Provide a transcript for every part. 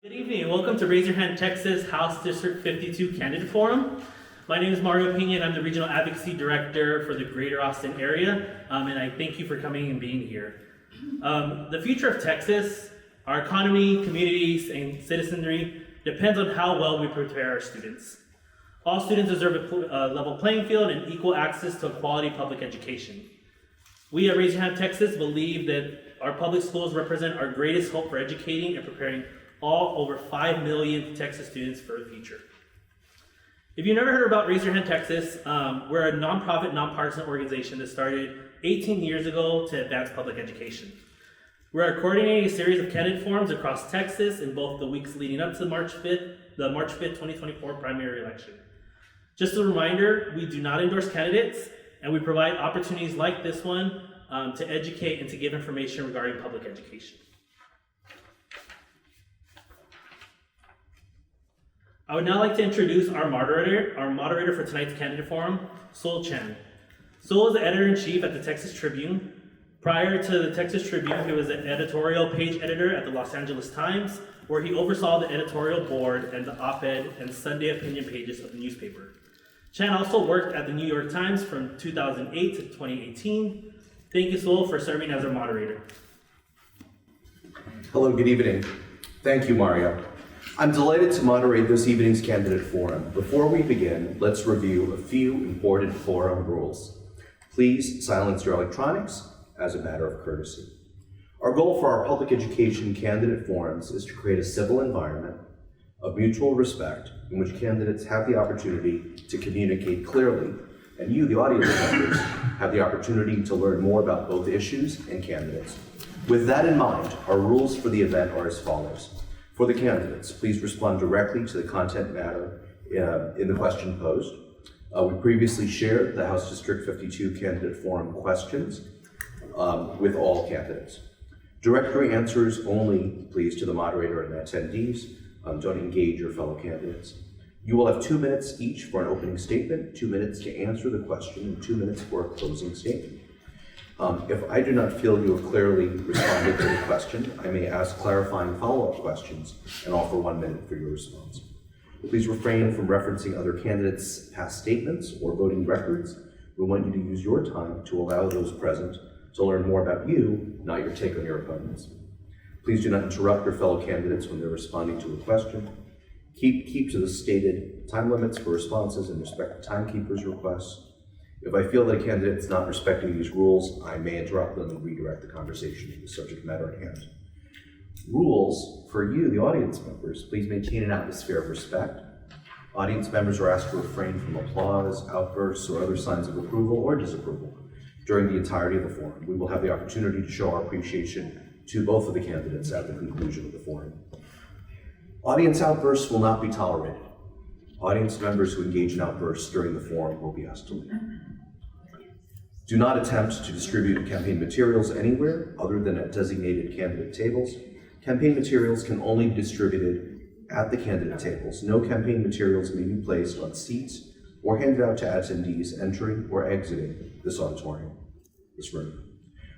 Good evening and welcome to Raise Your Hand Texas House District 52 Candidate Forum. My name is Mario Pena and I'm the Regional Advocacy Director for the Greater Austin area, and I thank you for coming and being here. The future of Texas, our economy, communities, and citizenry depends on how well we prepare our students. All students deserve a level playing field and equal access to a quality public education. We at Raise Your Hand Texas believe that our public schools represent our greatest hope for educating and preparing all over 5 million Texas students for the future. If you've never heard about Raise Your Hand Texas, we're a nonprofit, nonpartisan organization that started 18 years ago to advance public education. We're coordinating a series of candidate forums across Texas in both the weeks leading up to the March 5th, 2024 primary election. Just a reminder, we do not endorse candidates, and we provide opportunities like this one to educate and to give information regarding public education. I would now like to introduce our moderator for tonight's candidate forum, Sol Chen. Sol is the editor-in-chief at the Texas Tribune. Prior to the Texas Tribune, he was an editorial page editor at the Los Angeles Times, where he oversaw the editorial board and the op-ed and Sunday opinion pages of the newspaper. Chen also worked at the New York Times from 2008 to 2018. Thank you, Sol, for serving as our moderator. Hello, good evening. Thank you, Mario. I'm delighted to moderate this evening's candidate forum. Before we begin, let's review a few important forum rules. Please silence your electronics as a matter of courtesy. Our goal for our public education candidate forums is to create a civil environment of mutual respect in which candidates have the opportunity to communicate clearly, and you, the audience members, have the opportunity to learn more about both issues and candidates. With that in mind, our rules for the event are as follows. For the candidates, please respond directly to the content matter in the question posed. We previously shared the House District 52 candidate forum questions with all candidates. Direct your answers only, please, to the moderator and attendees. Don't engage your fellow candidates. You will have 2 minutes each for an opening statement, 2 minutes to answer the question, and 2 minutes for a closing statement. If I do not feel you have clearly responded to the question, I may ask clarifying follow-up questions and offer 1 minute for your response. Please refrain from referencing other candidates' past statements or voting records. We want you to use your time to allow those present to learn more about you, not your take on your opponents. Please do not interrupt your fellow candidates when they're responding to a question. Keep to the stated time limits for responses and respect the timekeeper's requests. If I feel that a candidate is not respecting these rules, I may interrupt them and redirect the conversation to the subject matter at hand. Rules for you, the audience members, please maintain an atmosphere of respect. Audience members are asked to refrain from applause, outbursts, or other signs of approval or disapproval during the entirety of the forum. We will have the opportunity to show our appreciation to both of the candidates at the conclusion of the forum. Audience outbursts will not be tolerated. Audience members who engage in outbursts during the forum will be asked to leave. Do not attempt to distribute campaign materials anywhere other than at designated candidate tables. Campaign materials can only be distributed at the candidate tables. No campaign materials may be placed on seats or handed out to attendees entering or exiting this auditorium, this room.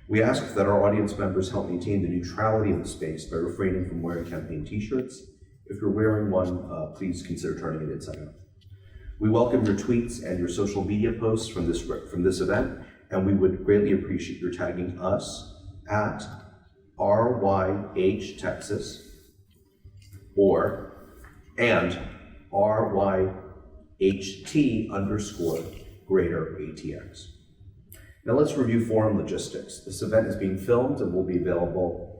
We ask that our audience members help maintain the neutrality of the space by refraining from wearing campaign t-shirts. If you're wearing one, please consider turning it inside out. We welcome your tweets and your social media posts from this event, and we would greatly appreciate your tagging us at RYH Texas and RYHT_Greater ATX. Now let's review forum logistics. This event is being filmed and will be available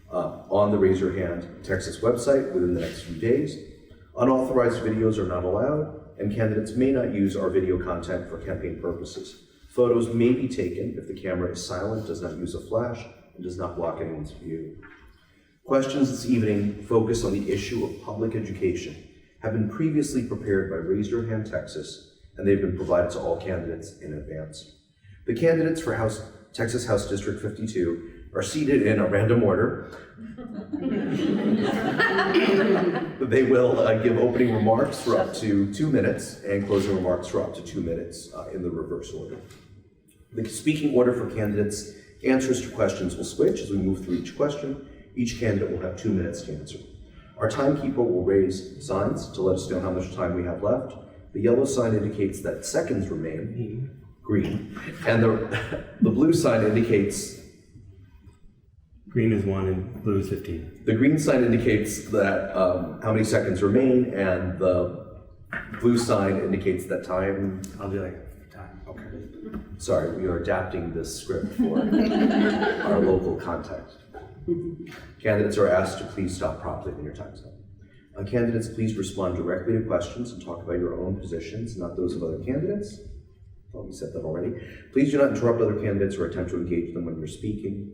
on the Raise Your Hand Texas website within the next few days. Unauthorized videos are not allowed, and candidates may not use our video content for campaign purposes. Photos may be taken if the camera is silent, does not use a flash, and does not block anyone's view. Questions this evening focus on the issue of public education, have been previously prepared by Raise Your Hand Texas, and they've been provided to all candidates in advance. The candidates for Texas House District 52 are seated in a random order. They will give opening remarks for up to 2 minutes and closing remarks for up to 2 minutes in the reverse order. The speaking order for candidates' answers to questions will switch as we move through each question. Each candidate will have 2 minutes to answer. Our timekeeper will raise signs to let us know how much time we have left. The yellow sign indicates that seconds remain, green, and the blue sign indicates... Green is 1 and blue is 15. The green sign indicates that how many seconds remain, and the blue sign indicates that time... I'll do like time. Okay. Sorry, we are adapting this script for our local context. Candidates are asked to please stop promptly when your time's up. Candidates, please respond directly to questions and talk about your own positions, not those of other candidates. Well, we said that already. Please do not interrupt other candidates or attempt to engage them when you're speaking.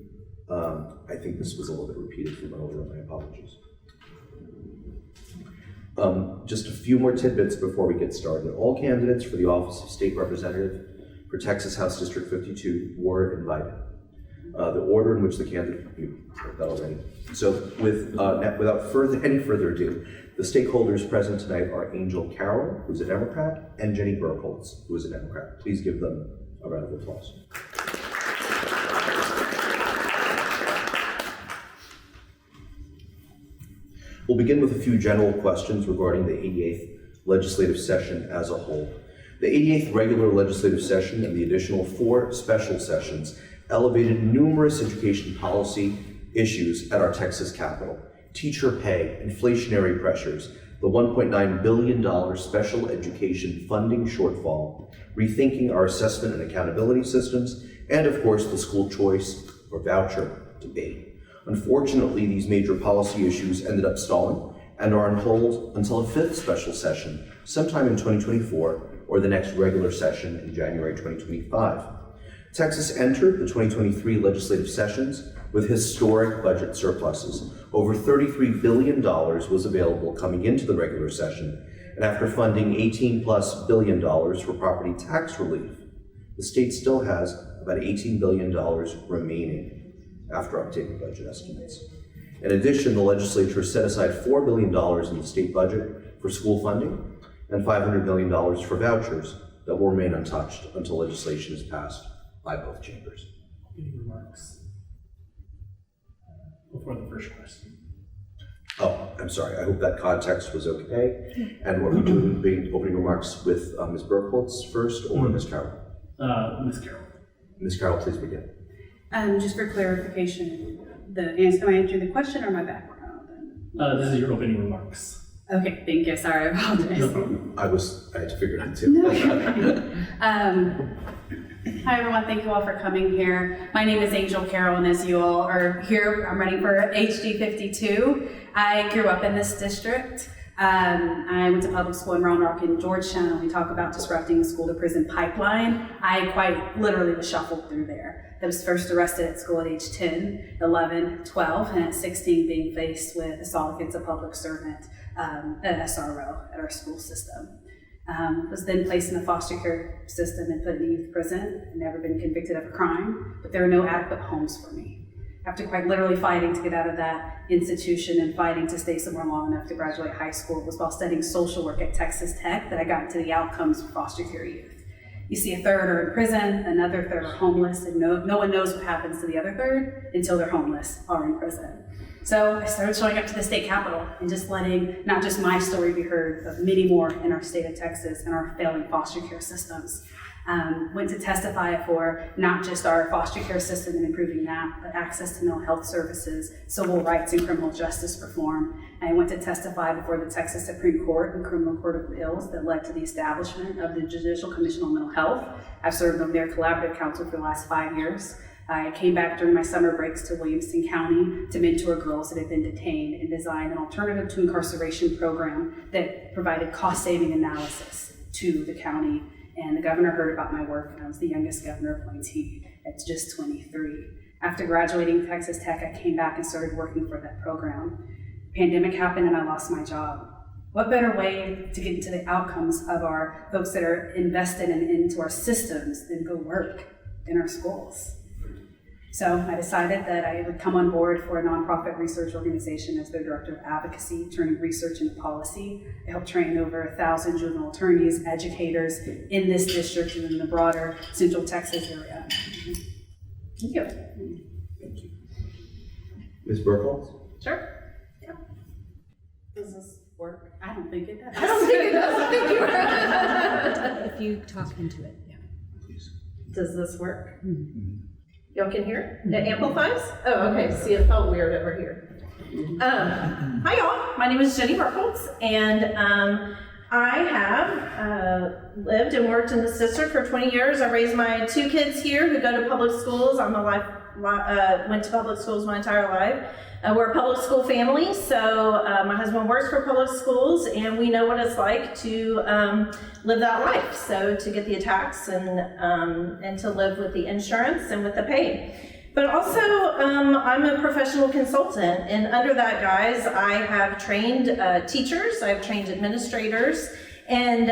I think this was a little bit repeated from earlier, my apologies. Just a few more tidbits before we get started. All candidates for the office of State Representative for Texas House District 52 were invited. The order in which the candidate, you heard that already. So without any further ado, the stakeholders present tonight are Angel Carroll, who's a Democrat, and Jennie Birkholz, who is a Democrat. Please give them a round of applause. We'll begin with a few general questions regarding the 88th legislative session as a whole. The 88th regular legislative session and the additional 4 special sessions elevated numerous education policy issues at our Texas Capitol. Teacher pay, inflationary pressures, the $1.9 billion special education funding shortfall, rethinking our assessment and accountability systems, and of course the school choice or voucher debate. Unfortunately, these major policy issues ended up stalling and are on hold until a 5th special session sometime in 2024 or the next regular session in January 2025. Texas entered the 2023 legislative sessions with historic budget surpluses. Over $33 billion was available coming into the regular session, and after funding $18+ billion for property tax relief, the state still has about $18 billion remaining after updated budget estimates. In addition, the legislature set aside $4 billion in the state budget for school funding and $500 million for vouchers that will remain untouched until legislation is passed by both chambers. Any remarks before the first question? Oh, I'm sorry. I hope that context was okay. And what we do being opening remarks with Ms. Birkholz first or Ms. Carroll? Ms. Carroll. Ms. Carroll, please begin. Just for clarification, am I answering the question or my background? This is your opening remarks. Okay, thank you. Sorry, I apologize. No problem. I had to figure it out too. No, hi everyone, thank you all for coming here. My name is Angel Carroll, and as you all are here, I'm running for HD 52. I grew up in this district. I went to public school in Round Rock in Georgetown. We talk about disrupting the school to prison pipeline. I quite literally was shuffled through there. I was first arrested at school at age 10, 11, 12, and at 16 being faced with assault against a public servant, an SRO at our school system. Was then placed in the foster care system and put in a youth prison. I'd never been convicted of a crime, but there were no adequate homes for me. After quite literally fighting to get out of that institution and fighting to stay somewhere long enough to graduate high school, it was while studying social work at Texas Tech that I got into the outcomes for foster care youth. You see, a third are in prison, another third are homeless, and no one knows what happens to the other third until they're homeless or in prison. So I started showing up to the state capitol and just letting not just my story be heard, but many more in our state of Texas and our failing foster care systems. Went to testify for not just our foster care system and improving that, but access to mental health services, civil rights, and criminal justice reform. I went to testify before the Texas Supreme Court and Criminal Court of Appeals that led to the establishment of the Judicial Commission on Mental Health. I've served on their collaborative council for the last 5 years. I came back during my summer breaks to Williamson County to mentor girls that had been detained and design an alternative to incarceration program that provided cost-saving analysis to the county. And the governor heard about my work, and I was the youngest governor appointee at just 23. After graduating Texas Tech, I came back and started working for that program. Pandemic happened and I lost my job. What better way to get into the outcomes of our folks that are invested into our systems than go work in our schools? So I decided that I would come on board for a nonprofit research organization as their director of advocacy, turning research into policy. I helped train over 1,000 juvenile attorneys, educators in this district and in the broader Central Texas area. Thank you. Thank you. Ms. Birkholz? Sure. Yeah. don't think it does. I don't think it does. Thank you. If you talk into it, yeah. Does this work? Y'all can hear it? It amplifies? Oh, okay. See, it felt weird over here. Hi, y'all. My name is Jennie Birkholz, and I have lived and worked in this district for 20 years. I raised my 2 kids here who go to public schools. Went to public schools my entire life. We're a public school family, so my husband works for public schools, and we know what it's like to live that life. So to get the attacks and to live with the insurance and with the pay. But also, I'm a professional consultant, and under that guise, I have trained teachers, I've trained administrators, and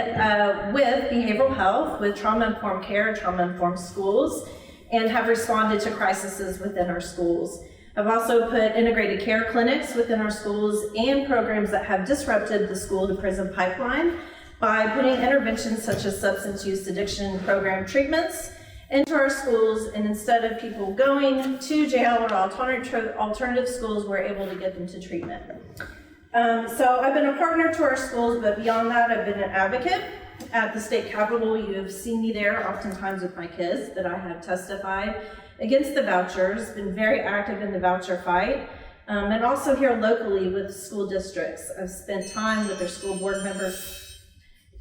with behavioral health, with trauma-informed care, trauma-informed schools, and have responded to crises within our schools. I've also put integrated care clinics within our schools and programs that have disrupted the school-to-prison pipeline by putting interventions such as substance use addiction program treatments into our schools, and instead of people going to jail or alternative schools, we're able to get them to treatment. So I've been a partner to our schools, but beyond that, I've been an advocate. At the state capitol, you have seen me there oftentimes with my kids that I have testified against the vouchers, been very active in the voucher fight, and also here locally with school districts. I've spent time with their school board members.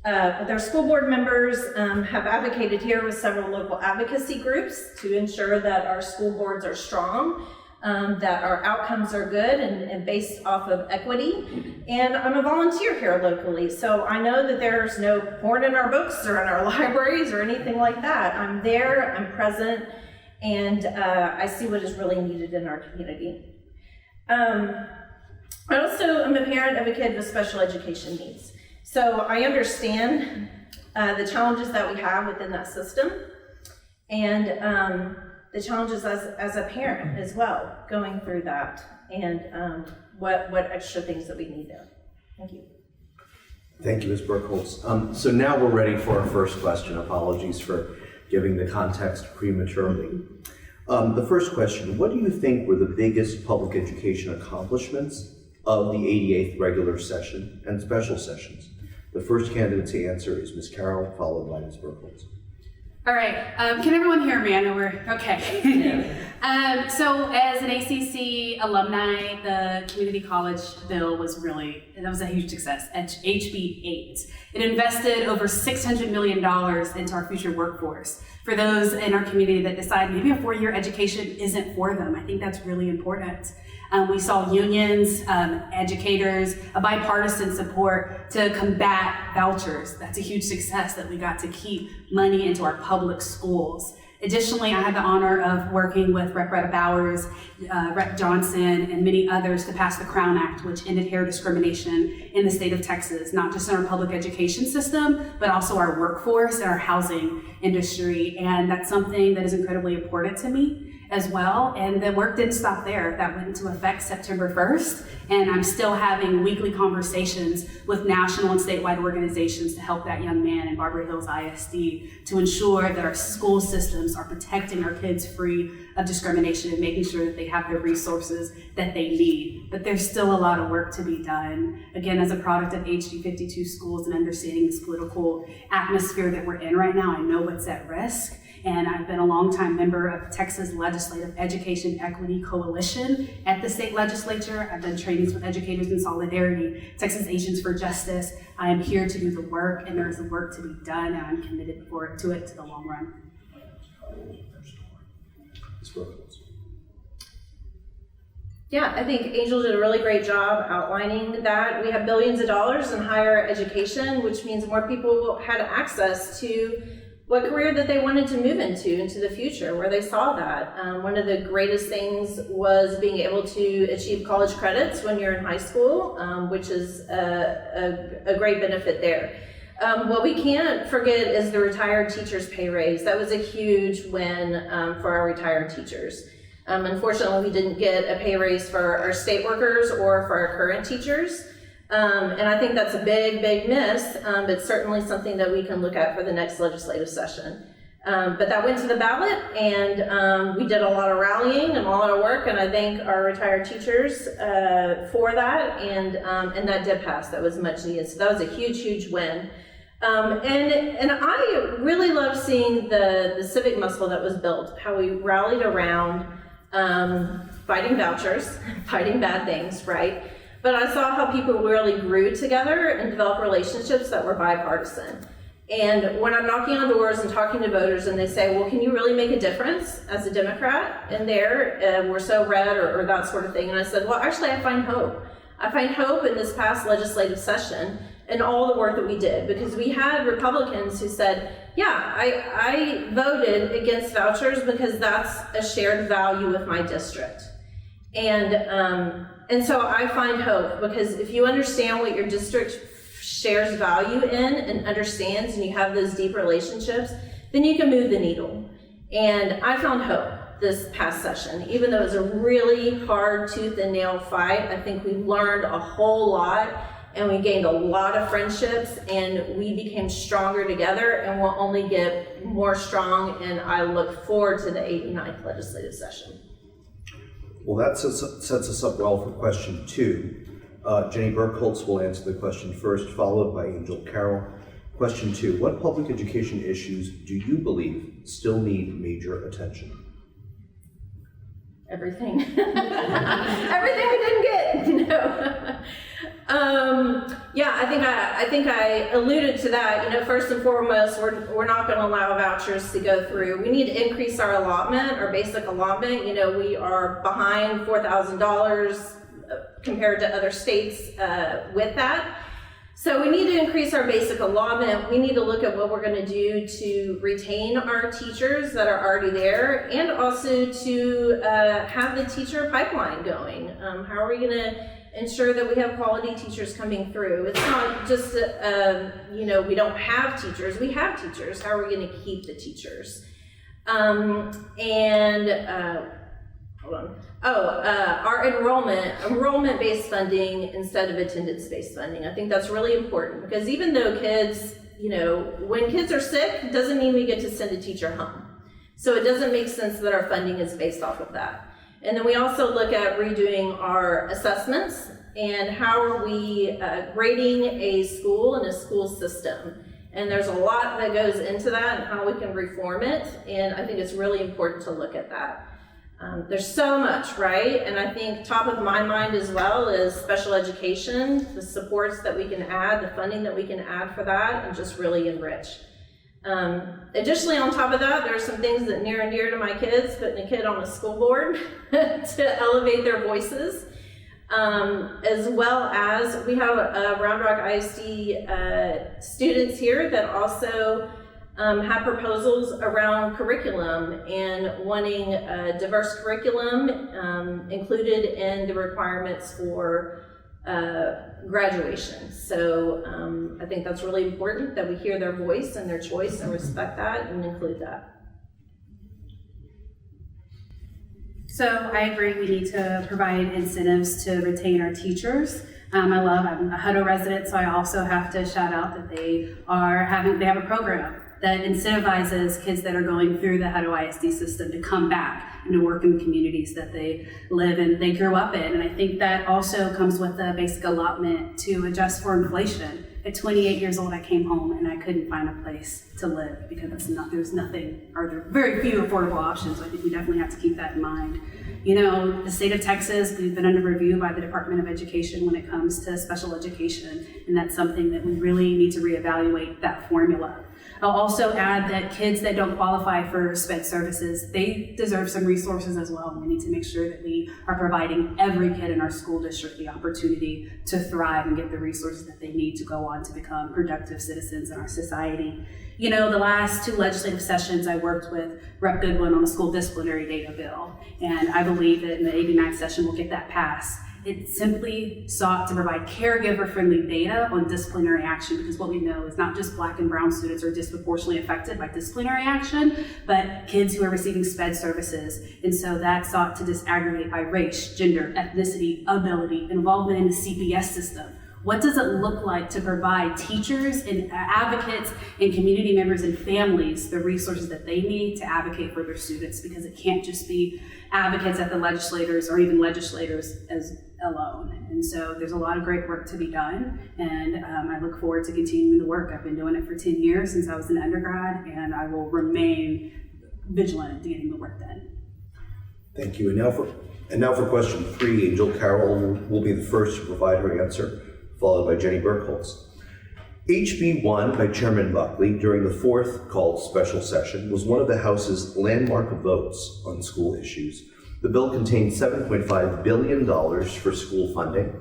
Have advocated here with several local advocacy groups to ensure that our school boards are strong, that our outcomes are good and based off of equity. And I'm a volunteer here locally, so I know that there's no porn in our books or in our libraries or anything like that. I'm there, I'm present, and I see what is really needed in our community. I also am a parent of a kid with special education needs. So I understand the challenges that we have within that system, and the challenges as a parent as well, going through that, and what extra things that we need there. Thank you. Thank you, Ms. Birkholz. So now we're ready for our first question. Apologies for giving the context prematurely. The first question, what do you think were the biggest public education accomplishments of the 88th regular session and special sessions? The first candidate to answer is Ms. Carroll, followed by Ms. Birkholz. All right, can everyone hear me? I know we're, okay. So as an ACC alumni, the community college bill was that was a huge success, HB 8. It invested over $600 million into our future workforce. For those in our community that decide maybe a 4-year education isn't for them, I think that's really important. We saw unions, educators, a bipartisan support to combat vouchers. That's a huge success that we got to keep money into our public schools. Additionally, I had the honor of working with Rep. Bowers, Rep. Johnson, and many others to pass the Crown Act, which ended hair discrimination in the state of Texas, not just in our public education system, but also our workforce and our housing industry. And that's something that is incredibly important to me as well. And the work didn't stop there. That went into effect September 1st. And I'm still having weekly conversations with national and statewide organizations to help that young man in Barbara Hills ISD to ensure that our school systems are protecting our kids free of discrimination and making sure that they have the resources that they need. But there's still a lot of work to be done. Again, as a product of HD 52 schools and understanding this political atmosphere that we're in right now, I know what's at risk. And I've been a longtime member of Texas Legislative Education Equity Coalition at the state legislature. I've done trainings with Educators in Solidarity, Texas Asians for Justice. I am here to do the work, and there is work to be done, and I'm committed to it to the long run. Yeah, I think Angel did a really great job outlining that. We have billions of dollars in higher education, which means more people had access to what career that they wanted to move into the future, where they saw that. One of the greatest things was being able to achieve college credits when you're in high school, which is a great benefit there. What we can't forget is the retired teachers' pay raise. That was a huge win for our retired teachers. Unfortunately, we didn't get a pay raise for our state workers or for our current teachers. And I think that's a big, big miss, but certainly something that we can look at for the next legislative session. But that went to the ballot, and we did a lot of rallying and a lot of work, and I thank our retired teachers for that, and that did pass. That was much needed, so that was a huge win. And I really love seeing the civic muscle that was built, how we rallied around fighting vouchers, fighting bad things, right? But I saw how people really grew together and developed relationships that were bipartisan. And when I'm knocking on doors and talking to voters and they say, well, can you really make a difference as a Democrat in there? We're so red or that sort of thing. And I said, well, actually, I find hope. I find hope in this past legislative session and all the work that we did, because we had Republicans who said, yeah, I voted against vouchers because that's a shared value with my district. And so I find hope, because if you understand what your district shares value in and understands, and you have those deep relationships, then you can move the needle. And I found hope this past session. Even though it was a really hard tooth and nail fight, I think we learned a whole lot, and we gained a lot of friendships, and we became stronger together, and we'll only get more strong, and I look forward to the 89th legislative session. Well, that sets us up well for question 2. Jennie Birkholz will answer the question first, followed by Angel Carroll. Question 2, what public education issues do you believe still need major attention? Everything. Everything we didn't get. No. Yeah, I think I alluded to that. You know, first and foremost, we're not going to allow vouchers to go through. We need to increase our allotment, our basic allotment. You know, we are behind $4,000 compared to other states with that. So we need to increase our basic allotment. We need to look at what we're going to do to retain our teachers that are already there, and also to have the teacher pipeline going. How are we going to ensure that we have quality teachers coming through? It's not just, you know, we don't have teachers. We have teachers. How are we going to keep the teachers? Hold on. Our enrollment-based funding instead of attendance-based funding. I think that's really important, because even though kids, you know, when kids are sick, it doesn't mean we get to send a teacher home. So it doesn't make sense that our funding is based off of that. And then we also look at redoing our assessments and how are we grading a school and a school system. And there's a lot that goes into that and how we can reform it. And I think it's really important to look at that. There's so much, right? And I think top of my mind as well is special education, the supports that we can add, the funding that we can add for that, and just really enrich. Additionally, on top of that, there are some things that near and dear to my kids, putting a kid on a school board to elevate their voices, as well as we have Round Rock ISD students here that also have proposals around curriculum and wanting a diverse curriculum included in the requirements for graduation. So I think that's really important that we hear their voice and their choice and respect that and include that. So I agree, we need to provide incentives to retain our teachers. I'm a Hutto resident, so I also have to shout out that they have a program that incentivizes kids that are going through the Hutto ISD system to come back and to work in the communities that they live and they grew up in. And I think that also comes with a basic allotment to adjust for inflation. At 28 years old, I came home and I couldn't find a place to live because there's nothing, or there are very few affordable options. So I think we definitely have to keep that in mind. You know, the state of Texas, we've been under review by the Department of Education when it comes to special education, and that's something that we really need to reevaluate that formula. I'll also add that kids that don't qualify for SPED services, they deserve some resources as well. We need to make sure that we are providing every kid in our school district the opportunity to thrive and get the resources that they need to go on to become productive citizens in our society. You know, the last 2 legislative sessions, I worked with Rep. Goodwin on the school disciplinary data bill, and I believe that in the 89th session we'll get that passed. It simply sought to provide caregiver-friendly data on disciplinary action, because what we know is not just Black and brown students are disproportionately affected by disciplinary action, but kids who are receiving SPED services. And so that sought to disaggregate by race, gender, ethnicity, ability, involvement in the CPS system. What does it look like to provide teachers and advocates and community members and families the resources that they need to advocate for their students? Because it can't just be advocates at the legislators or even legislators as alone. And so there's a lot of great work to be done, and I look forward to continuing the work. I've been doing it for 10 years since I was an undergrad, and I will remain vigilant in getting the work done. Thank you. And now for question 3, Angel Carroll will be the first to provide her answer, followed by Jennie Birkholz. HB 1 by Chairman Buckley during the 4th called special session was one of the House's landmark votes on school issues. The bill contained $7.5 billion for school funding,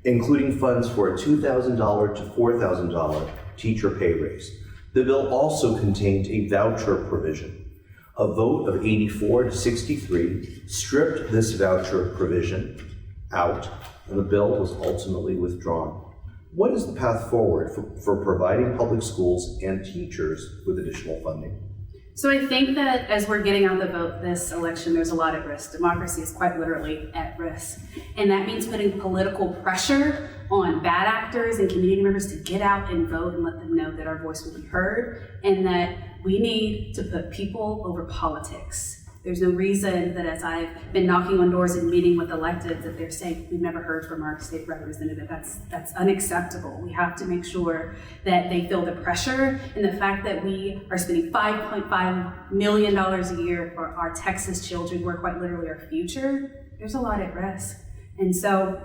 including funds for a $2,000 to $4,000 teacher pay raise. The bill also contained a voucher provision. A vote of 84 to 63 stripped this voucher provision out, and the bill was ultimately withdrawn. What is the path forward for providing public schools and teachers with additional funding? So I think that as we're getting out the vote this election, there's a lot at risk. Democracy is quite literally at risk. And that means putting political pressure on bad actors and community members to get out and vote and let them know that our voice will be heard and that we need to put people over politics. There's no reason that as I've been knocking on doors and meeting with electeds that they're saying, we've never heard from our state representative. That's unacceptable. We have to make sure that they feel the pressure, and the fact that we are spending $5.5 million a year for our Texas children, who are quite literally our future. There's a lot at risk. And so,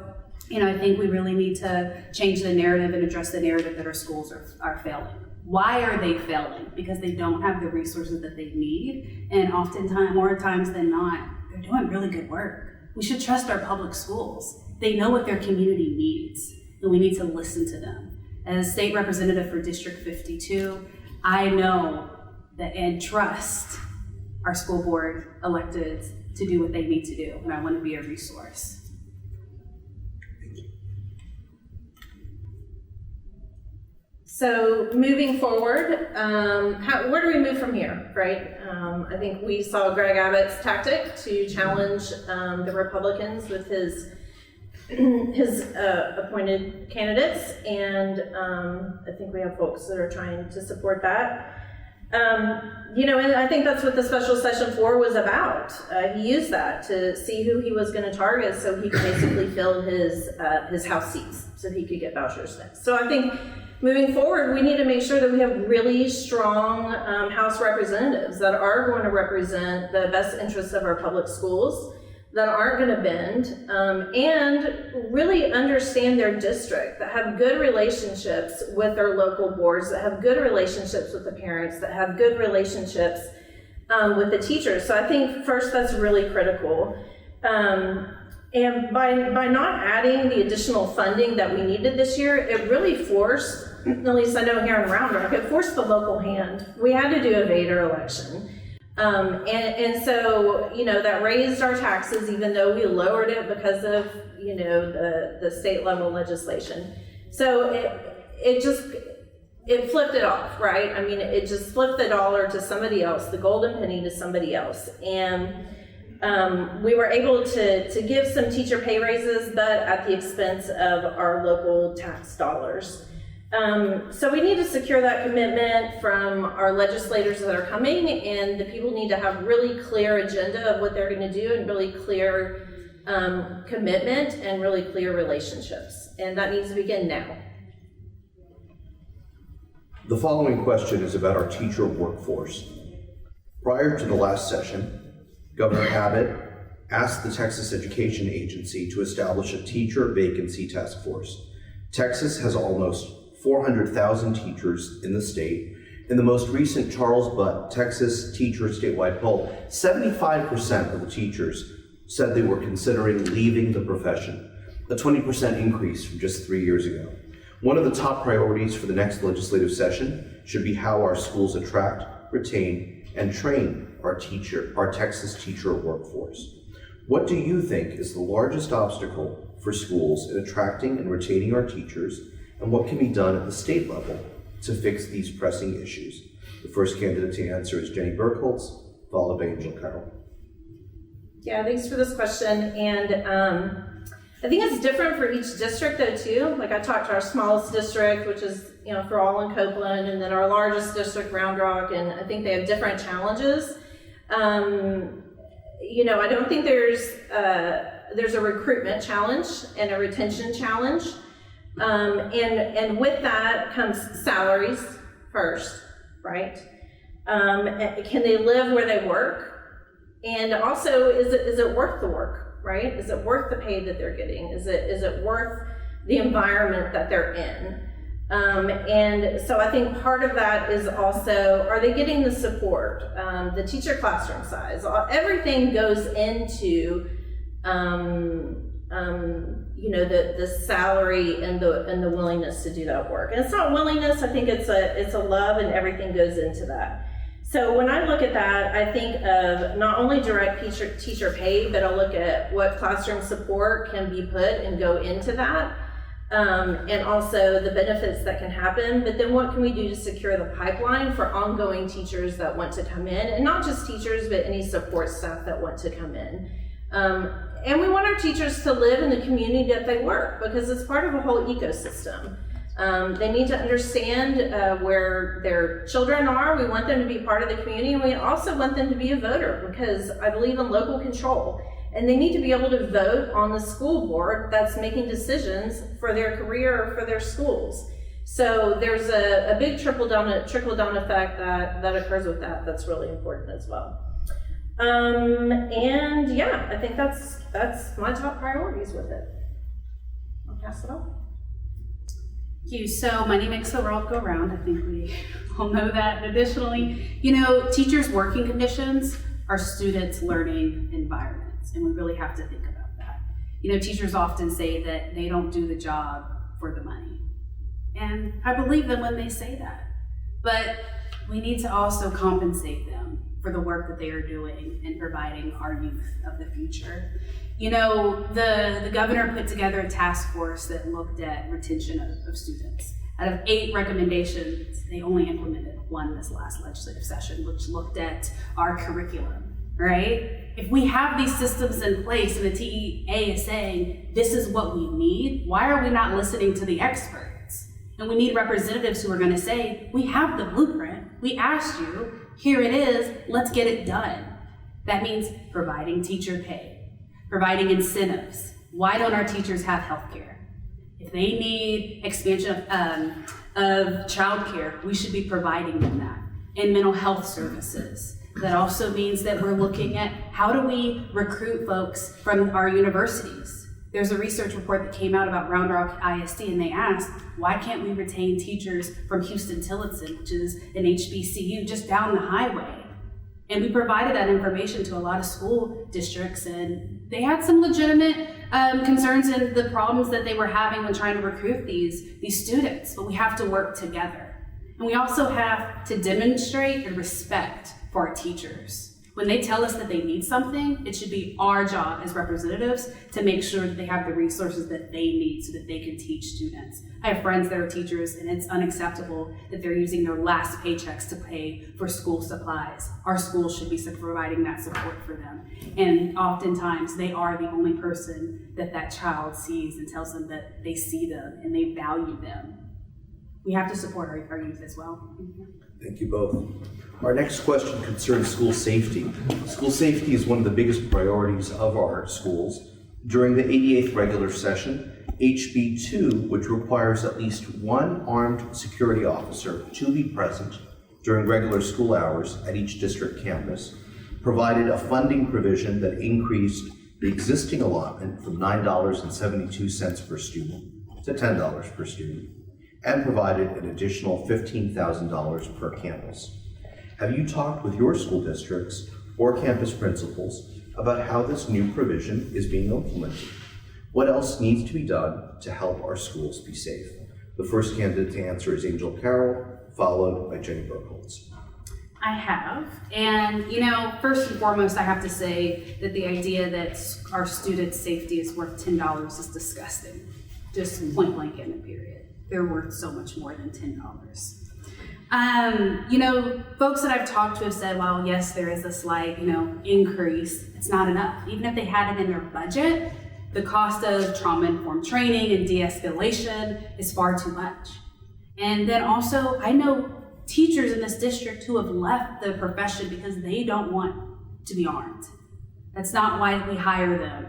I think we really need to change the narrative and address the narrative that our schools are failing. Why are they failing? Because they don't have the resources that they need, and oftentimes, more times than not, they're doing really good work. We should trust our public schools. They know what their community needs, and we need to listen to them. As state representative for District 52, I know that and trust our school board electeds to do what they need to do, and I want to be a resource. So moving forward, where do we move from here, right? I think we saw Greg Abbott's tactic to challenge the Republicans with his appointed candidates, and I think we have folks that are trying to support that. And I think that's what the special session 4 was about. He used that to see who he was going to target so he could basically fill his House seats so he could get vouchers next. So I think moving forward, we need to make sure that we have really strong House representatives that are going to represent the best interests of our public schools, that aren't going to bend, and really understand their district, that have good relationships with their local boards, that have good relationships with the parents, that have good relationships with the teachers. So I think first that's really critical. And by not adding the additional funding that we needed this year, it really forced, at least I know here in Round Rock, it forced the local hand. We had to do a Vader election. And so, that raised our taxes, even though we lowered it because of, the state level legislation. So it flipped it off, right? I mean, it just flipped the dollar to somebody else, the golden penny to somebody else. And we were able to give some teacher pay raises, but at the expense of our local tax dollars. So we need to secure that commitment from our legislators that are coming, and the people need to have really clear agenda of what they're going to do, and really clear commitment and really clear relationships. And that needs to begin now. The following question is about our teacher workforce. Prior to the last session, Governor Abbott asked the Texas Education Agency to establish a teacher vacancy task force. Texas has almost 400,000 teachers in the state. In the most recent Charles Butt Texas Teacher Statewide poll, 75% of the teachers said they were considering leaving the profession, a 20% increase from just 3 years ago. One of the top priorities for the next legislative session should be how our schools attract, retain, and train our Texas teacher workforce. What do you think is the largest obstacle for schools in attracting and retaining our teachers, and what can be done at the state level to fix these pressing issues? The first candidate to answer is Jennie Birkholz, followed by Angel Carroll. Yeah, thanks for this question. And I I think it's different for each district though too. Like I talked to our smallest district, which is, for all in Copeland, and then our largest district, Round Rock, and I think they have different challenges. I don't think there's a recruitment challenge and a retention challenge. And with that comes salaries first, right? Can they live where they work? And also, is it worth the work, right? Is it worth the pay that they're getting? Is it worth the environment that they're in? And so I think part of that is also, are they getting the support? The teacher classroom size, everything goes into, the salary and the willingness to do that work. And it's not willingness, I think it's a love, and everything goes into that. So when I look at that, I think of not only direct teacher pay, but I'll look at what classroom support can be put and go into that. And also the benefits that can happen, but then what can we do to secure the pipeline for ongoing teachers that want to come in, and not just teachers, but any support staff that want to come in. And we want our teachers to live in the community that they work, because it's part of a whole ecosystem. They need to understand where their children are. We want them to be part of the community, and we also want them to be a voter, because I believe in local control. And they need to be able to vote on the school board that's making decisions for their career or for their schools. So there's a big trickle down effect that occurs with that. That's really important as well. And yeah, I think that's my top priorities with it. I'll pass it on. Thank you. So money makes the world go round. I think we all know that. Additionally, teachers' working conditions are students' learning environments. And we really have to think about that. Teachers often say that they don't do the job for the money. And I believe them when they say that. But we need to also compensate them for the work that they are doing in providing our youth of the future. The governor put together a task force that looked at retention of students. Out of 8 recommendations, they only implemented 1 this last legislative session, which looked at our curriculum, right? If we have these systems in place and the TEA is saying, this is what we need, why are we not listening to the experts? And we need representatives who are going to say, we have the blueprint, we asked you, here it is, let's get it done. That means providing teacher pay, providing incentives. Why don't our teachers have health care? If they need expansion of childcare, we should be providing them that, and mental health services. That also means that we're looking at how do we recruit folks from our universities. There's a research report that came out about Round Rock ISD, and they asked, why can't we retain teachers from Houston-Tillotson, which is an HBCU just down the highway? And we provided that information to a lot of school districts, and they had some legitimate concerns and the problems that they were having when trying to recruit these students, but we have to work together. And we also have to demonstrate and respect for our teachers. When they tell us that they need something, it should be our job as representatives to make sure that they have the resources that they need so that they can teach students. I have friends that are teachers, and it's unacceptable that they're using their last paychecks to pay for school supplies. Our schools should be providing that support for them. And oftentimes, they are the only person that child sees and tells them that they see them and they value them. We have to support our youth as well. Thank you both. Our next question concerns school safety. School safety is one of the biggest priorities of our schools. During the 88th regular session, HB 2, which requires at least 1 armed security officer to be present during regular school hours at each district campus, provided a funding provision that increased the existing allotment from $9.72 per student to $10 per student, and provided an additional $15,000 per campus. Have you talked with your school districts or campus principals about how this new provision is being implemented? What else needs to be done to help our schools be safe? The first candidate to answer is Angel Carroll, followed by Jennie Birkholz. I have, and first and foremost, I have to say that the idea that our students' safety is worth $10 is disgusting. Just point blank in a period. They're worth so much more than $10. Folks that I've talked to have said, well, yes, there is a slight, increase. It's not enough. Even if they had it in their budget, The cost of trauma-informed training and de-escalation is far too much. And then also, I know teachers in this district who have left the profession because they don't want to be armed. That's not why we hire them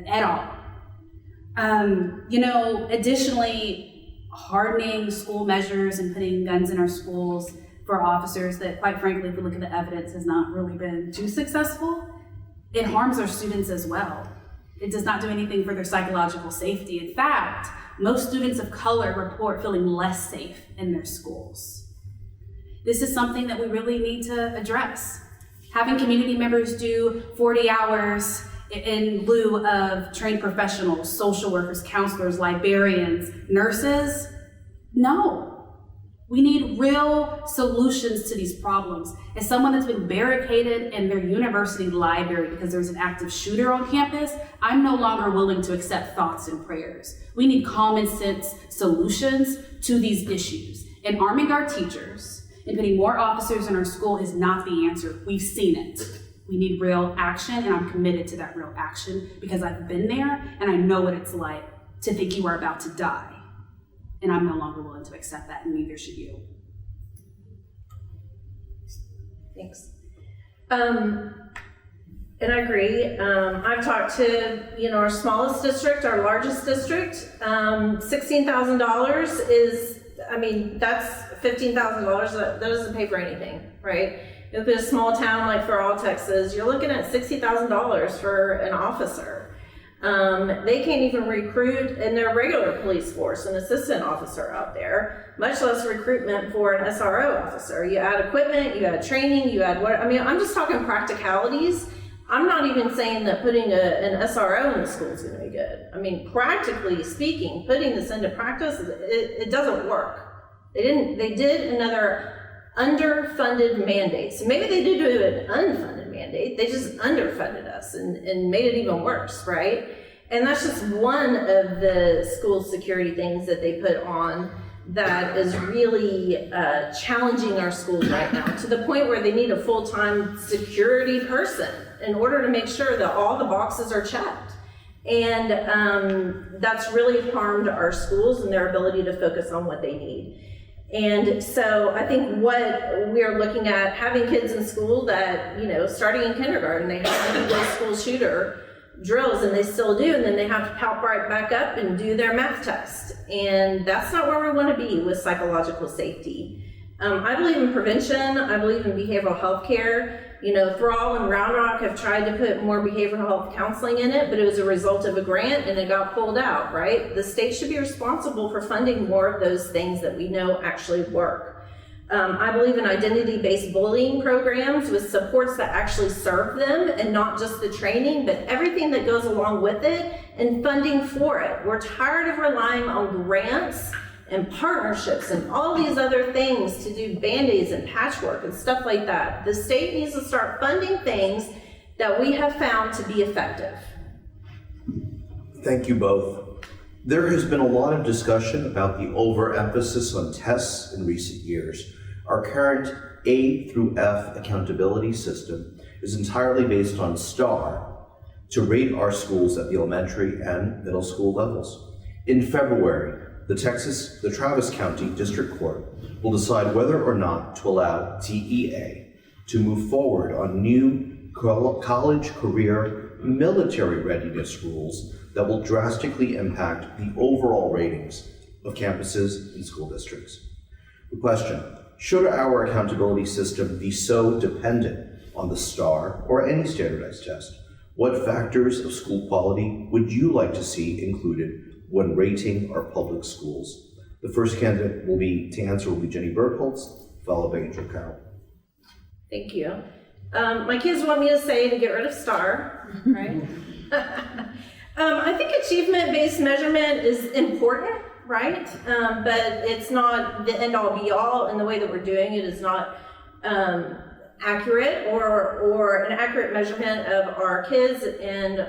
at all. Additionally, hardening school measures and putting guns in our schools for officers that, quite frankly, if we look at the evidence, has not really been too successful. It harms our students as well. It does not do anything for their psychological safety. In fact, most students of color report feeling less safe in their schools. This is something that we really need to address. Having community members do 40 hours in lieu of trained professionals, social workers, counselors, librarians, nurses, no. We need real solutions to these problems. As someone that's been barricaded in their university library because there's an active shooter on campus, I'm no longer willing to accept thoughts and prayers. We need common sense solutions to these issues. And arming our teachers and putting more officers in our school is not the answer. We've seen it. We need real action, and I'm committed to that real action because I've been there and I know what it's like to think you are about to die. And I'm no longer willing to accept that, and neither should you. Thanks. And I agree. I've talked to, our smallest district, our largest district. $16,000 is, that's $15,000. That doesn't pay for anything, right? If it's a small town like Carroll, Texas, you're looking at $60,000 for an officer. They can't even recruit in their regular police force an assistant officer out there, much less recruitment for an SRO officer. You add equipment, you add training, you add I'm just talking practicalities. I'm not even saying that putting an SRO in the school is going to be good. Practically speaking, putting this into practice, it doesn't work. They did another underfunded mandate. So maybe they did do an unfunded mandate. They just underfunded us and made it even worse, right? And that's just one of the school security things that they put on that is really challenging our schools right now, to the point where they need a full-time security person in order to make sure that all the boxes are checked. And that's really harmed our schools and their ability to focus on what they need. And so I think what we're looking at, having kids in school that, starting in kindergarten, they have to do school shooter drills, and they still do, and then they have to pop right back up and do their math test. And that's not where we want to be with psychological safety. I believe in prevention. I believe in behavioral health care. Thrall and Round Rock have tried to put more behavioral health counseling in it, but it was a result of a grant and it got pulled out, right? The state should be responsible for funding more of those things that we know actually work. I believe in identity-based bullying programs with supports that actually serve them, and not just the training, but everything that goes along with it and funding for it. We're tired of relying on grants and partnerships and all these other things to do band-aids and patchwork and stuff like that. The state needs to start funding things that we have found to be effective. Thank you both. There has been a lot of discussion about the overemphasis on tests in recent years. Our current A through F accountability system is entirely based on STAR to rate our schools at the elementary and middle school levels. In February, the Travis County District Court will decide whether or not to allow TEA to move forward on new college, career, military readiness rules that will drastically impact the overall ratings of campuses and school districts. The question: should our accountability system be so dependent on the STAR or any standardized test? What factors of school quality would you like to see included when rating our public schools? The first candidate to answer will be Jennie Birkholz, followed by Angel Carroll. Thank you. My kids want me to say to get rid of STAR, right? I think achievement-based measurement is important, right? But it's not the end-all be-all, and the way that we're doing it is not accurate or an accurate measurement of our kids and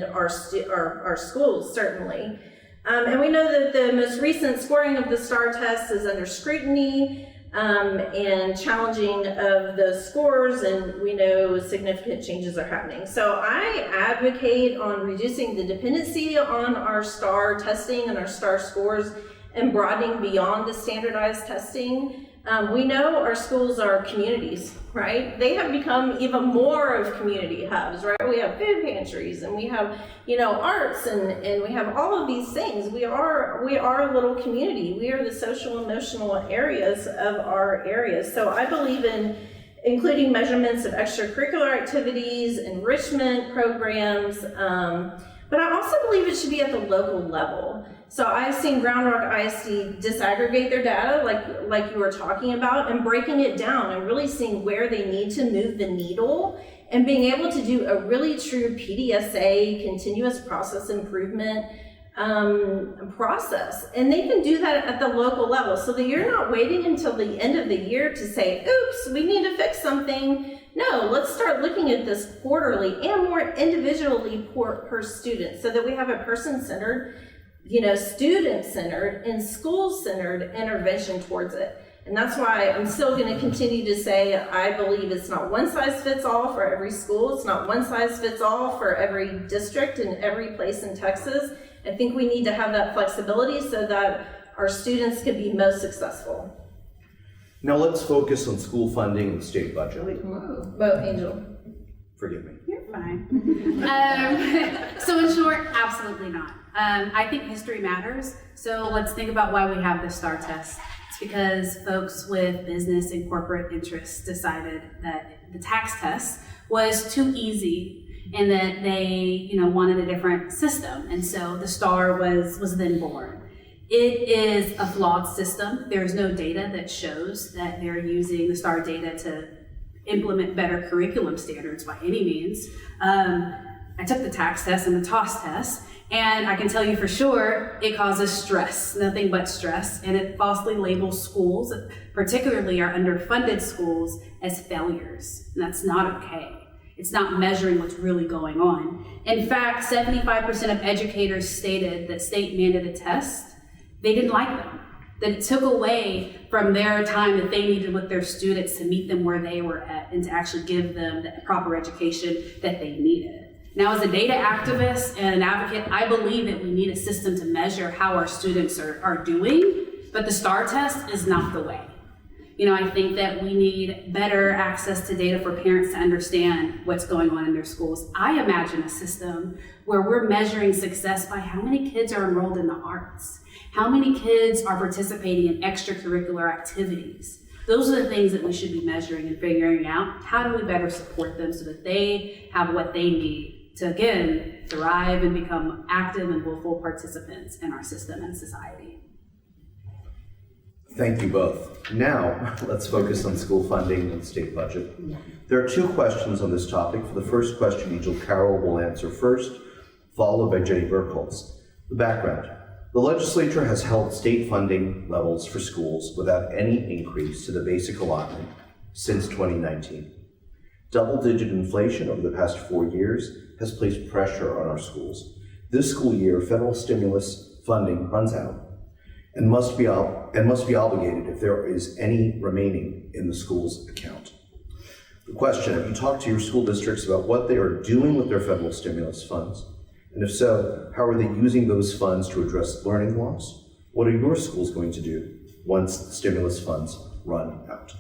our schools, certainly. And we know that the most recent scoring of the STAR test is under scrutiny. and challenging of those scores, and we know significant changes are happening. So I advocate on reducing the dependency on our STAR testing and our STAR scores and broadening beyond the standardized testing. We know our schools are communities, right? They have become even more of community hubs, right? We have food pantries, and we have, arts, and we have all of these things. We are a little community. We are the social emotional areas of our areas. So I believe in including measurements of extracurricular activities, enrichment programs, but I also believe it should be at the local level. So I've seen Round Rock ISD disaggregate their data, like you were talking about, and breaking it down and really seeing where they need to move the needle and being able to do a really true PDSA, continuous process improvement process. And they can do that at the local level so that you're not waiting until the end of the year to say, oops, we need to fix something. No, let's start looking at this quarterly and more individually per student so that we have a person-centered, student-centered and school-centered intervention towards it. And that's why I'm still going to continue to say I believe it's not one size fits all for every school. It's not one size fits all for every district and every place in Texas. I think we need to have that flexibility so that our students can be most successful. Now let's focus on school funding and the state budget. Whoa, Angel. Forgive me. You're fine. So in short, absolutely not. I think history matters. So let's think about why we have the STAR test. It's because folks with business and corporate interests decided that the tax test was too easy and that they, wanted a different system. And so the STAR was then born. It is a flawed system. There's no data that shows that they're using the STAR data to implement better curriculum standards by any means. I took the tax test and the TOS test, and I can tell you for sure it causes stress, nothing but stress, and it falsely labels schools, particularly our underfunded schools, as failures. And that's not okay. It's not measuring what's really going on. In fact, 75% of educators stated that state mandated tests, they didn't like them, that it took away from their time that they needed with their students to meet them where they were at and to actually give them the proper education that they needed. Now, as a data activist and an advocate, I believe that we need a system to measure how our students are doing, but the STAR test is not the way. I think that we need better access to data for parents to understand what's going on in their schools. I imagine a system where we're measuring success by how many kids are enrolled in the arts, how many kids are participating in extracurricular activities. Those are the things that we should be measuring and figuring out. How do we better support them so that they have what they need to, again, thrive and become active and willful participants in our system and society? Thank you both. Now, let's focus on school funding and the state budget. There are two questions on this topic. For the first question, Angel Carroll will answer first, followed by Jennie Birkholz. The background. The legislature has held state funding levels for schools without any increase to the basic allotment since 2019. Double-digit inflation over the past 4 years has placed pressure on our schools. This school year, federal stimulus funding runs out and must be obligated if there is any remaining in the school's account. The question, have you talked to your school districts about what they are doing with their federal stimulus funds? And if so, how are they using those funds to address learning loss? What are your schools going to do once the stimulus funds run out?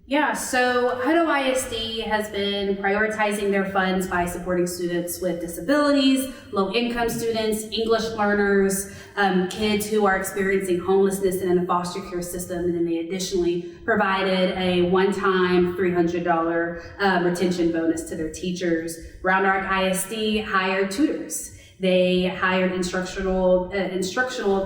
Yeah, so Hutto ISD has been prioritizing their funds by supporting students with disabilities, low-income students, English learners, kids who are experiencing homelessness and in the foster care system, and then they additionally provided a one-time $300 retention bonus to their teachers. Round Rock ISD hired tutors. They hired instructional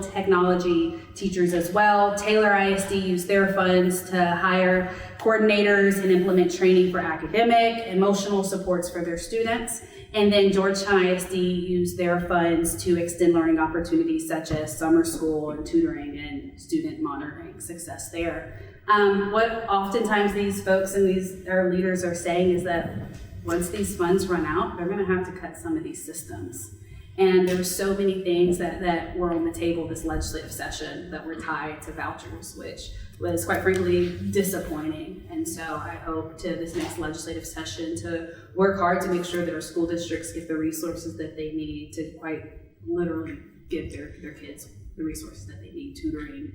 technology teachers as well. Taylor ISD used their funds to hire coordinators and implement training for academic, emotional supports for their students. And then Georgetown ISD used their funds to extend learning opportunities such as summer school and tutoring and student monitoring success there. What oftentimes these folks and our leaders are saying is that once these funds run out, they're going to have to cut some of these systems. And there were so many things that were on the table this legislative session that were tied to vouchers, which was quite frankly disappointing. And so I hope to this next legislative session to work hard to make sure that our school districts get the resources that they need to quite literally give their kids the resources that they need, tutoring,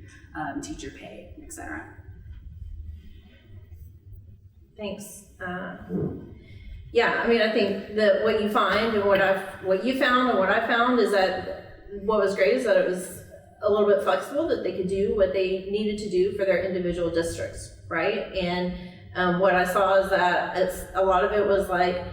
teacher pay, etc. Thanks. Yeah, I mean, I think that what you find and what you found and what I found is that what was great is that it was a little bit flexible, that they could do what they needed to do for their individual districts, right? And what I saw is that a lot of it was like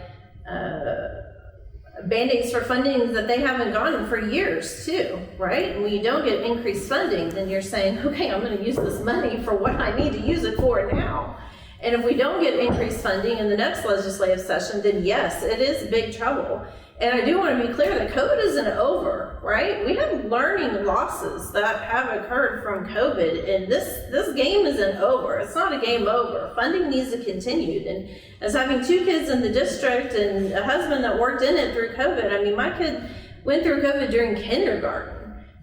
Band-Aids for funding that they haven't gotten for years too, right? And when you don't get increased funding, then you're saying, okay, I'm gonna use this money for what I need to use it for now. And if we don't get increased funding in the next legislative session, then yes, it is big trouble. And I do want to be clear that COVID isn't over, right? We have learning losses that have occurred from COVID, and this game isn't over. It's not a game over. Funding needs to continue. And as having 2 kids in the district and a husband that worked in it through COVID, I mean, my kid went through COVID during kindergarten.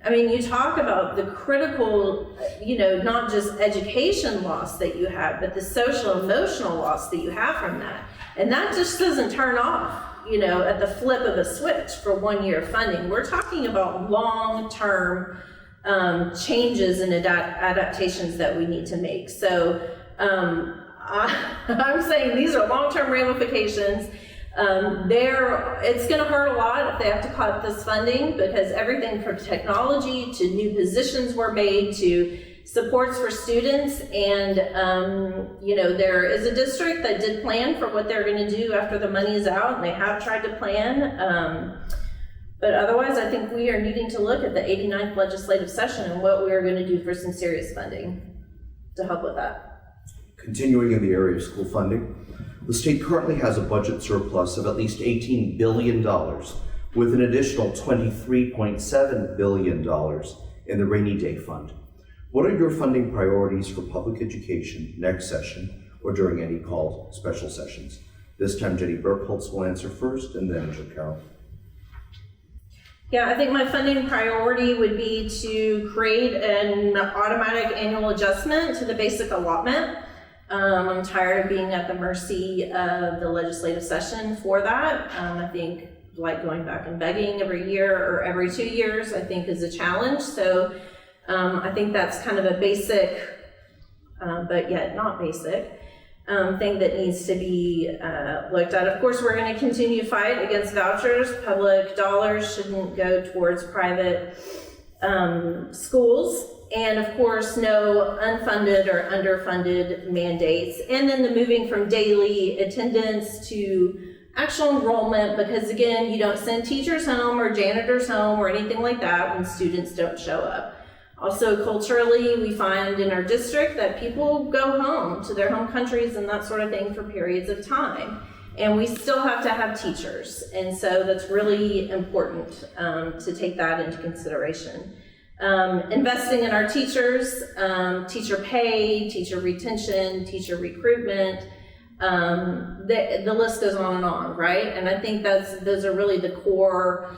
I mean, you talk about the critical, not just education loss that you have, but the social emotional loss that you have from that. And that just doesn't turn off, at the flip of a switch for 1 year of funding. We're talking about long-term changes and adaptations that we need to make. So I'm saying these are long-term ramifications. It's going to hurt a lot if they have to cut this funding, because everything from technology to new positions were made to supports for students. And, there is a district that did plan for what they're going to do after the money is out, and they have tried to plan. But otherwise, I think we are needing to look at the 89th legislative session and what we are going to do for some serious funding to help with that. Continuing in the area of school funding, the state currently has a budget surplus of at least $18 billion, with an additional $23.7 billion in the rainy day fund. What are your funding priorities for public education next session or during any called special sessions? This time, Jennie Birkholz will answer first, and then Carroll. Yeah, I think my funding priority would be to create an automatic annual adjustment to the basic allotment. I'm tired of being at the mercy of the legislative session for that. I think like going back and begging every year or every 2 years, I think is a challenge. So I think that's kind of a basic, but yet not basic, thing that needs to be looked at. Of course, we're going to continue to fight against vouchers. Public dollars shouldn't go towards private schools. And of course, no unfunded or underfunded mandates. And then the moving from daily attendance to actual enrollment, because again, you don't send teachers home or janitors home or anything like that when students don't show up. Also, culturally, we find in our district that people go home to their home countries and that sort of thing for periods of time. And we still have to have teachers. And so that's really important to take that into consideration. Investing in our teachers, teacher pay, teacher retention, teacher recruitment, the list goes on and on, right? And I think those are really the core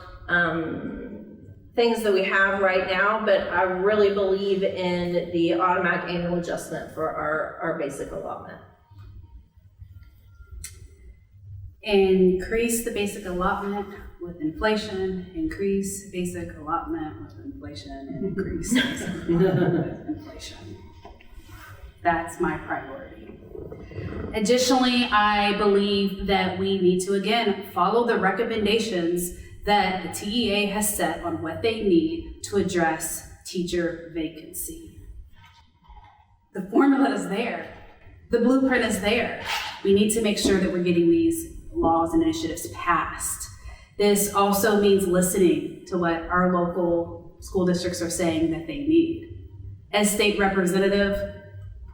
things that we have right now, but I really believe in the automatic annual adjustment for our basic allotment. Increase the basic allotment with inflation, increase basic allotment with inflation, and increase basic allotment with inflation. That's my priority. Additionally, I believe that we need to, again, follow the recommendations that the TEA has set on what they need to address teacher vacancy. The formula is there. The blueprint is there. We need to make sure that we're getting these laws and initiatives passed. This also means listening to what our local school districts are saying that they need. As state representative,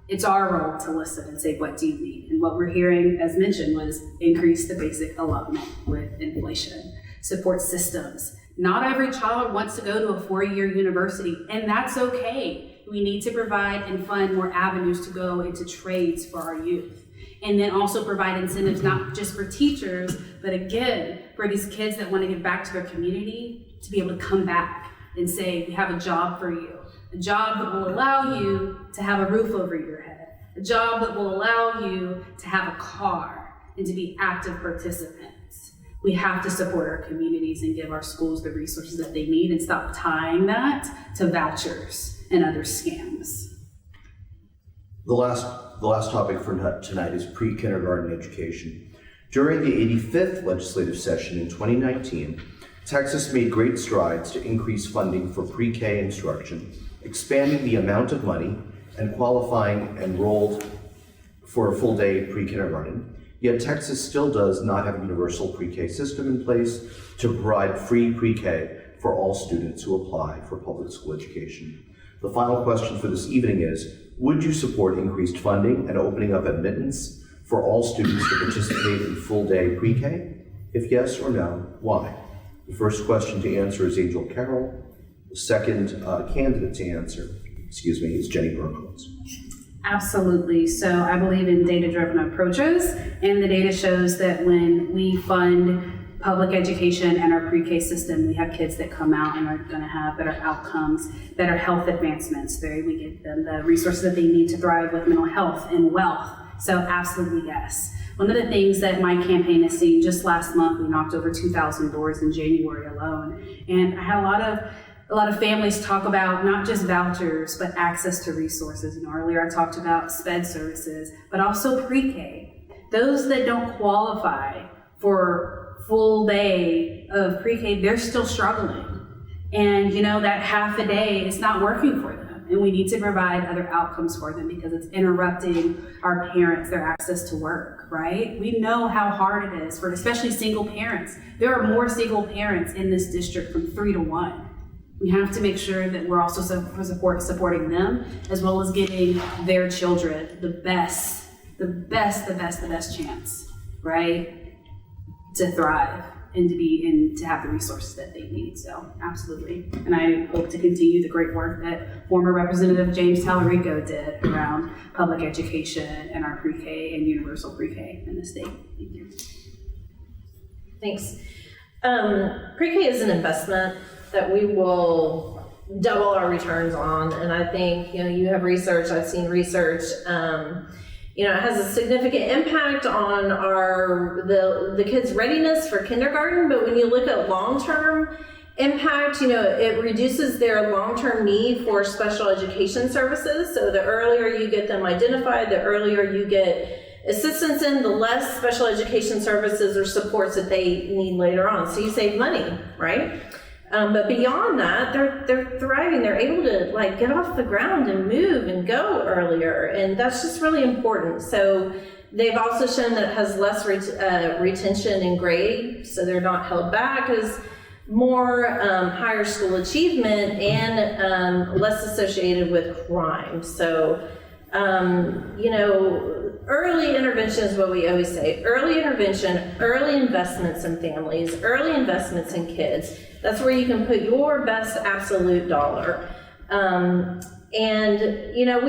it's our role to listen and say, what do you need? And what we're hearing, as mentioned, was increase the basic allotment with inflation. Support systems. Not every child wants to go to a 4-year university, and that's okay. We need to provide and fund more avenues to go into trades for our youth. And then also provide incentives, not just for teachers, but again, for these kids that want to give back to their community, to be able to come back and say, we have a job for you. a job that will allow you to have a roof over your head, a job that will allow you to have a car and to be active participants. We have to support our communities and give our schools the resources that they need and stop tying that to vouchers and other scams. The last topic for tonight is pre-kindergarten education. During the 85th legislative session in 2019, Texas made great strides to increase funding for pre-K instruction, expanding the amount of money and qualifying enrolled for a full day pre-kindergarten. Yet Texas still does not have a universal pre-K system in place to provide free pre-K for all students who apply for public school education. The final question for this evening is, would you support increased funding and opening up admittance for all students to participate in full day pre-K? If yes or no, why? The first question to answer is Angel Carroll. The second candidate to answer, is Jennie Birkholz. Absolutely. So I believe in data-driven approaches, and the data shows that when we fund public education and our pre-K system, we have kids that come out and are going to have better outcomes, better health advancements. We give them the resources that they need to thrive with mental health and wealth. So absolutely yes. One of the things that my campaign has seen, just last month, we knocked over 2,000 doors in January alone, and I had a lot of families talk about not just vouchers, but access to resources. Earlier I talked about SPED services, but also pre-K. Those that don't qualify for full day of pre-K, they're still struggling. And that half a day is not working for them. And we need to provide other outcomes for them because it's interrupting our parents, their access to work, right? We know how hard it is for especially single parents. There are more single parents in this district from 3 to 1. We have to make sure that we're also supporting them, as well as giving their children the best chance, right? To thrive and to have the resources that they need. So absolutely. And I hope to continue the great work that former Representative James Talarico did around public education and our pre-K and universal pre-K in the state. Thank you. Thanks. Pre-K is an investment that we will double our returns on, and I think you have research. I've seen research. It has a significant impact on the kids' readiness for kindergarten. But when you look at long-term impact, it reduces their long-term need for special education services. So the earlier you get them identified, the earlier you get assistance in, the less special education services or supports that they need later on. So you save money, right? But beyond that, they're thriving. They're able to get off the ground and move and go earlier, and that's just really important. So they've also shown that it has less retention in grade, so they're not held back as more higher school achievement and less associated with crime. So early intervention is what we always say. Early intervention, early investments in families, early investments in kids. That's where you can put your best absolute dollar. We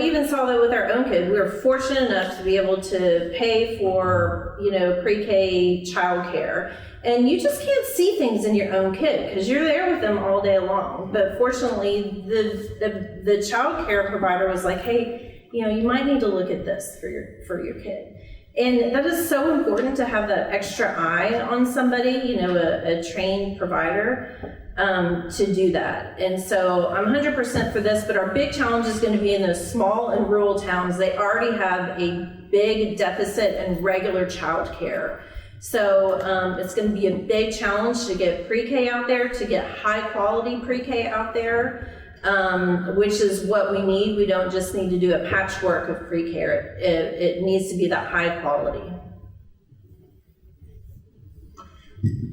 even saw that with our own kid. We were fortunate enough to be able to pay for, pre-K childcare. And you just can't see things in your own kid because you're there with them all day long. But fortunately, the child care provider was like, hey, you might need to look at this for your kid. And that is so important to have that extra eye on somebody, a trained provider, to do that. And so I'm 100% for this, but our big challenge is going to be in those small and rural towns. They already have a big deficit in regular child care. So it's going to be a big challenge to get pre-K out there, to get high quality pre-K out there. Which is what we need. We don't just need to do a patchwork of pre-care. It needs to be that high quality.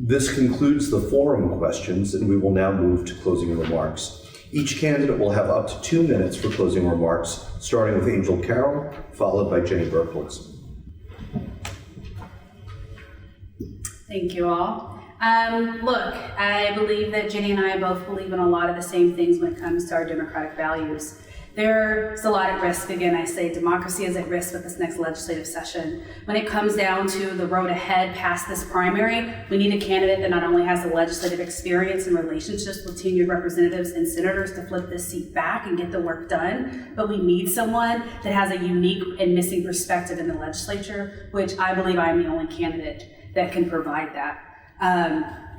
This concludes the forum questions, and we will now move to closing remarks. Each candidate will have up to 2 minutes for closing remarks, starting with Angel Carroll, followed by Jennie Birkholz. Thank you all. Look, I believe that Jennie and I both believe in a lot of the same things when it comes to our democratic values. There's a lot at risk. Again, I say democracy is at risk with this next legislative session. When it comes down to the road ahead past this primary, we need a candidate that not only has the legislative experience and relationships with tenured representatives and senators to flip this seat back and get the work done, but we need someone that has a unique and missing perspective in the legislature, which I believe I'm the only candidate that can provide that.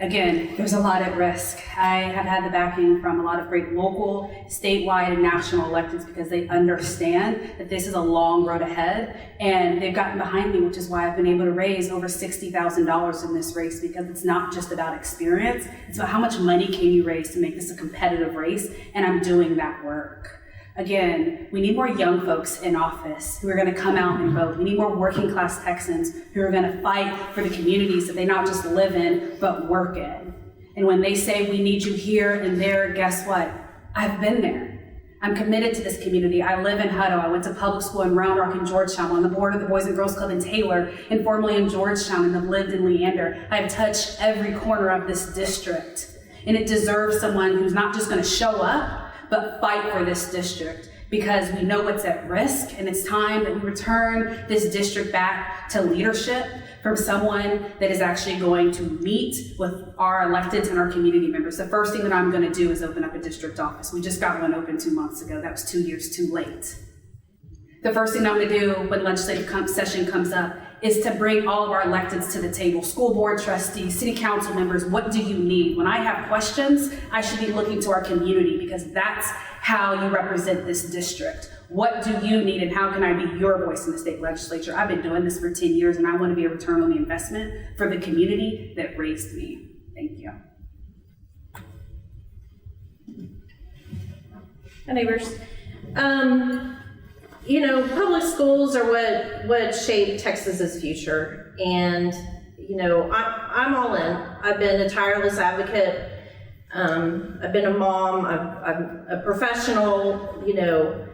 Again, there's a lot at risk. I have had the backing from a lot of great local, statewide, and national electeds because they understand that this is a long road ahead, and they've gotten behind me, which is why I've been able to raise over $60,000 in this race, because it's not just about experience, it's about how much money can you raise to make this a competitive race, and I'm doing that work. Again, we need more young folks in office who are going to come out and vote. We need more working class Texans who are going to fight for the communities that they not just live in, but work in. And when they say we need you here and there, guess what? I've been there. I'm committed to this community. I live in Hutto. I went to public school in Round Rock and Georgetown. I'm on the board of the Boys and Girls Club in Taylor and formerly in Georgetown, and have lived in Leander. I've touched every corner of this district. And it deserves someone who's not just going to show up, but fight for this district, because we know what's at risk, and it's time that we return this district back to leadership from someone that is actually going to meet with our electeds and our community members. The first thing that I'm going to do is open up a district office. We just got one open 2 months ago. That was 2 years too late. The first thing I'm going to do when legislative session comes up is to bring all of our electeds to the table. School board trustees, city council members, what do you need? When I have questions, I should be looking to our community, because that's how you represent this district. What do you need, and how can I be your voice in the state legislature? I've been doing this for 10 years, and I want to be a return on the investment for the community that raised me. Thank you. Hi, neighbors. You know, public schools are what shape Texas's future, and you know, I'm all in. I've been a tireless advocate. I've been a mom. I'm a professional. You know,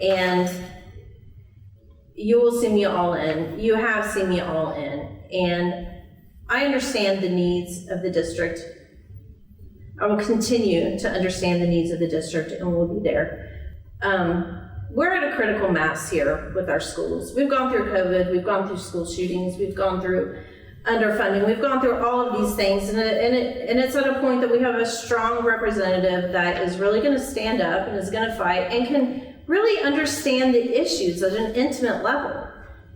and you will see me all in. You have seen me all in, and I understand the needs of the district. I will continue to understand the needs of the district, and we'll be there. We're at a critical mass here with our schools. We've gone through COVID, we've gone through school shootings, we've gone through underfunding, we've gone through all of these things, and it's at a point that we have a strong representative that is really going to stand up and is going to fight and can really understand the issues at an intimate level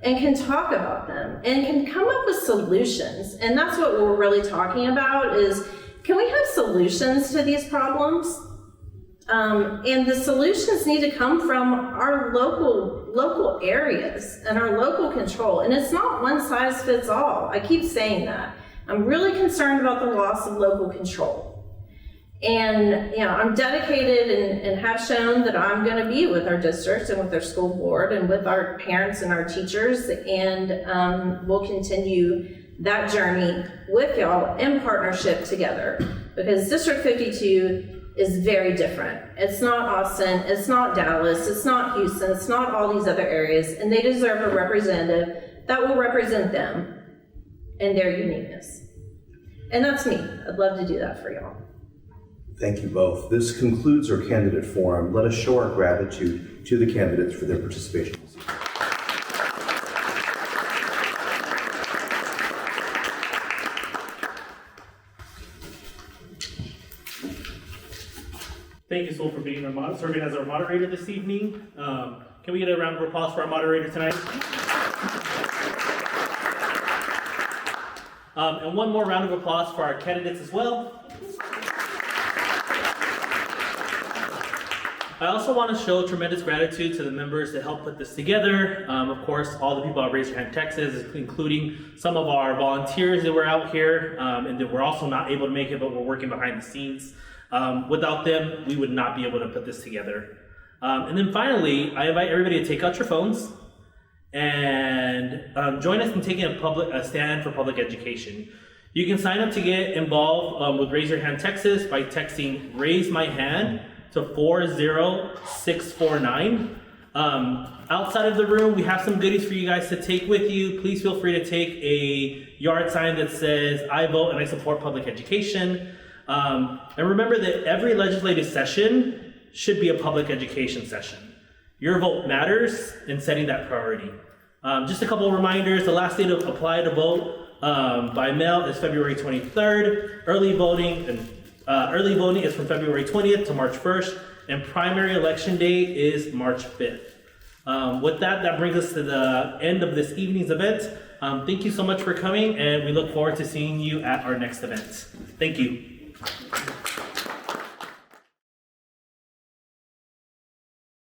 and can talk about them and can come up with solutions. And that's what we're really talking about is, can we have solutions to these problems? And the solutions need to come from our local areas and our local control. And it's not one size fits all. I keep saying that. I'm really concerned about the loss of local control. And you know, I'm dedicated and have shown that I'm going to be with our districts and with our school board and with our parents and our teachers, and we'll continue that journey with y'all in partnership together, because District 52 is very different. It's not Austin, it's not Dallas, it's not Houston, it's not all these other areas, and they deserve a representative that will represent them and their uniqueness. And that's me. I'd love to do that for y'all. Thank you both. This concludes our candidate forum. Let us show our gratitude to the candidates for their participation. Thank you, Sol, for being serving as our moderator this evening. Can we get a round of applause for our moderator tonight? And one more round of applause for our candidates as well. I also want to show tremendous gratitude to the members that helped put this together. Of course, all the people at Raise Your Hand Texas, including some of our volunteers that were out here and that were also not able to make it, but were working behind the scenes. Without them, we would not be able to put this together. And then finally, I invite everybody to take out your phones and join us in taking a stand for public education. You can sign up to get involved with Raise Your Hand Texas by texting Raise My Hand to 40649. Outside of the room, we have some goodies for you guys to take with you. Please feel free to take a yard sign that says, I vote and I support public education. And remember that every legislative session should be a public education session. Your vote matters in setting that priority. Just a couple of reminders. The last day to apply to vote by mail is February 23rd. Early voting is from February 20th to March 1st, and primary election day is March 5th. With that brings us to the end of this evening's event. Thank you so much for coming, and we look forward to seeing you at our next event. Thank you.